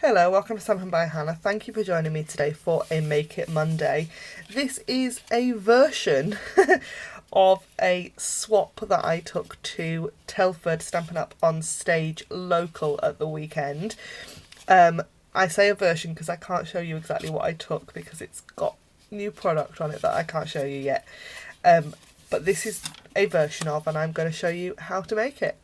Hello, welcome to Stampin' by Hannah. Thank you for joining me today for a Make It Monday. This is a version of a swap that I took to Telford Stampin' Up on stage local at the weekend. I say a version because I can't show you exactly what I took because it's got new product on it that I can't show you yet. But this is a version of, and I'm going to show you how to make it.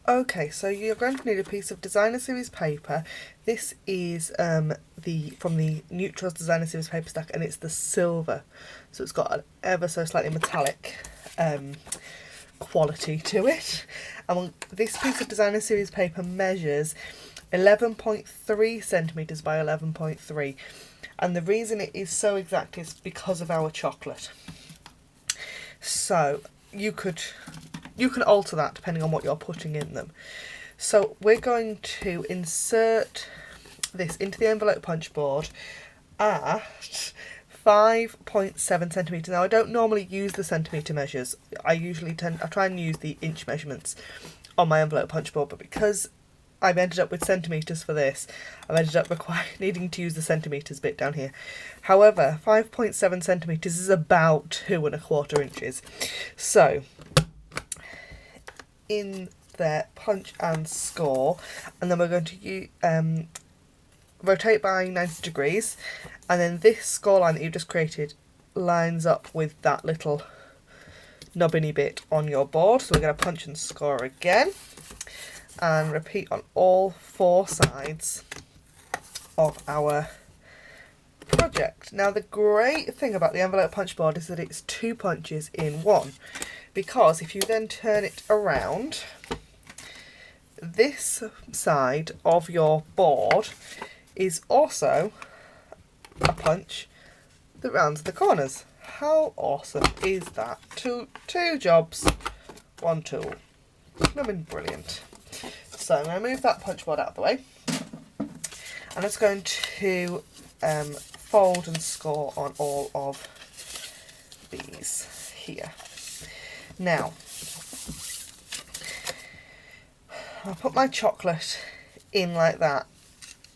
Okay, so you're going to need a piece of Designer Series paper. This is from the Neutrals Designer Series paper stack, and it's the silver. So it's got an ever so slightly metallic quality to it. And this piece of Designer Series paper measures 11.3 centimetres by 11.3. And the reason it is so exact is because of our chocolate. So you can alter that depending on what you're putting in them. So we're going to insert this into the envelope punch board at 5.7 centimetres. Now I don't normally use the centimetre measures. I try and use the inch measurements on my envelope punch board, but because I've ended up with centimetres for this, I've ended up needing to use the centimetres bit down here. However, 5.7 centimetres is about 2¼ inches. So in there, punch and score, and then we're going to rotate by 90 degrees, and then this score line that you've just created lines up with that little nubbiny bit on your board. So we're going to punch and score again and repeat on all 4 sides of our project. Now the great thing about the envelope punch board is that it's 2 punches in one, because if you then turn it around, this side of your board is also a punch that rounds the corners. How awesome is that? Two jobs, one tool. I mean, brilliant. So I'm going to move that punch board out of the way. I'm just going to fold and score on all of these here. Now, I'll put my chocolate in like that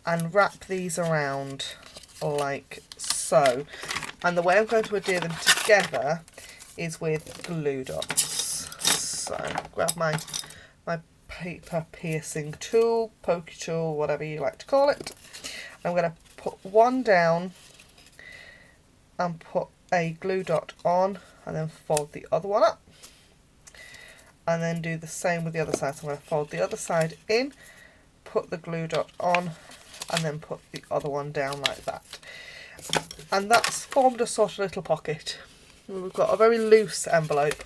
and wrap these around like so. And the way I'm going to adhere them together is with glue dots. So grab my paper piercing tool, pokey tool, whatever you like to call it. I'm going to put one down and put a glue dot on, and then fold the other one up. And then do the same with the other side. So I'm going to fold the other side in, put the glue dot on, and then put the other one down like that. And that's formed a sort of little pocket. We've got a very loose envelope.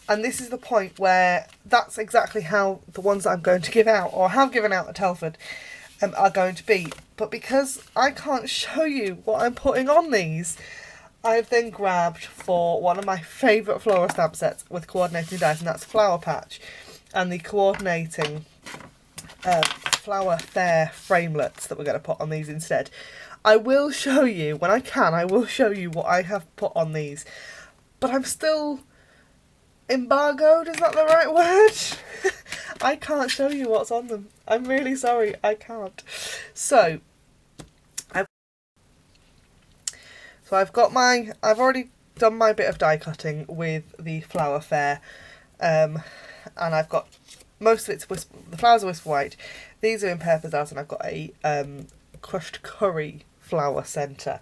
And this is the point where that's exactly how the ones that I'm going to give out, or have given out at Telford, are going to be. But because I can't show you what I'm putting on these, I've then grabbed for one of my favourite floral stamp sets with coordinating dies, and that's Flower Patch, and the coordinating Flower Fair framelets that we're going to put on these instead. I will show you, when I can, I will show you what I have put on these. But I'm still embargoed, is that the right word? I can't show you what's on them. I'm really sorry, I can't. So I've already done my bit of die cutting with the Flower Fair, and I've got most of it's the flowers are Whisper White. These are in Pear Pizzazz, and I've got a crushed curry flower centre,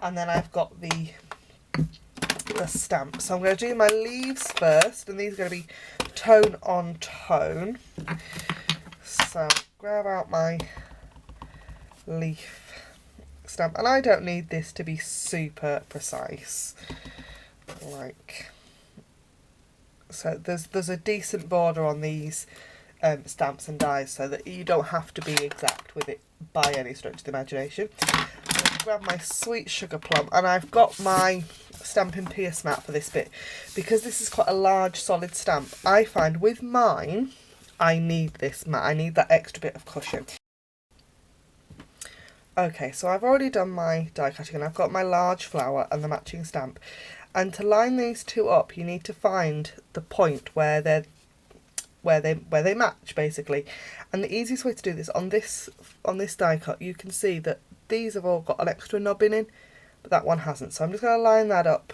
and then I've got the stamp. So I'm going to do my leaves first, and these are going to be tone on tone. So grab out my leaf stamp, and I don't need this to be super precise, so there's a decent border on these stamps and dies, so that you don't have to be exact with it by any stretch of the imagination. I'm going to grab my Sweet Sugar Plum, and I've got my Stampin' Pierce mat for this bit, because this is quite a large solid stamp. I find with mine I need this mat, I need that extra bit of cushion. Okay, so I've already done my die cutting and I've got my large flower and the matching stamp. And to line these two up, you need to find the point where they match, basically. And the easiest way to do this on this die cut, you can see that these have all got an extra knobbing in, but that one hasn't. So I'm just going to line that up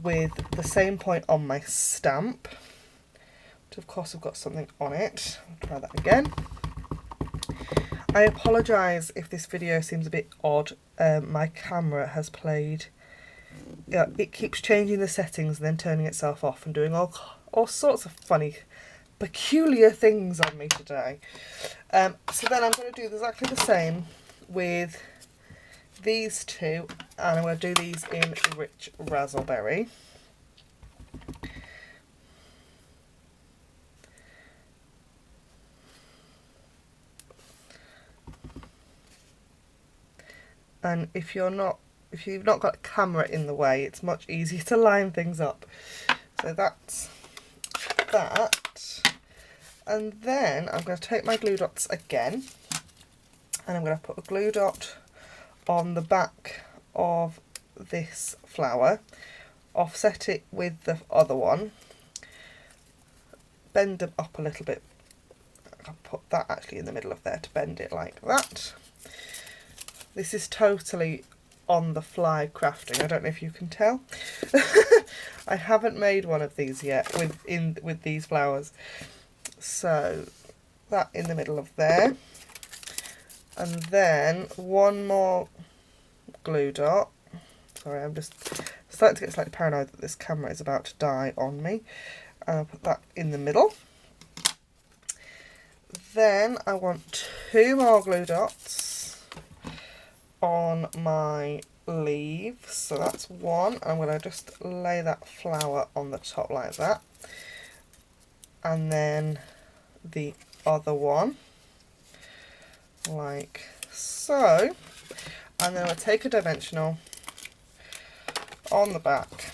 with the same point on my stamp, which of course have got something on it. I'll try that again. I apologise if this video seems a bit odd. My camera has played, it keeps changing the settings and then turning itself off and doing all sorts of funny, peculiar things on me today. So then I'm going to do exactly the same with these two, and I'm going to do these in Rich Razzleberry. And if you've not got a camera in the way, it's much easier to line things up. So that's that. And then I'm going to take my glue dots again, and I'm going to put a glue dot on the back of this flower, offset it with the other one, bend them up a little bit. I'll put that actually in the middle of there to bend it like that. This is totally on the fly crafting. I don't know if you can tell. I haven't made one of these yet with these flowers. So that in the middle of there. And then one more glue dot. Sorry, I'm just starting to get slightly paranoid that this camera is about to die on me. And I'll put that in the middle. Then I want 2 more glue dots on my leaves, so that's one. I'm going to just lay that flower on the top like that, and then the other one like so, and then I'll take a dimensional on the back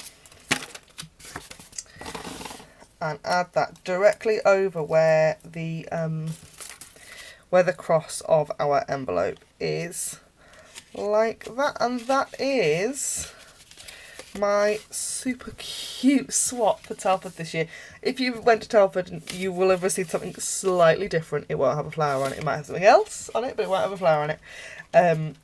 and add that directly over where the cross of our envelope is, like that. And that is my super cute swap for Telford this year. If you went to Telford, you will have received something slightly different. It won't have a flower on it. It might have something else on it, but it won't have a flower on it.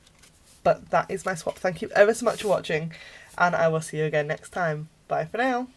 But that is my swap. Thank you ever so much for watching, and I will see you again next time. Bye for now.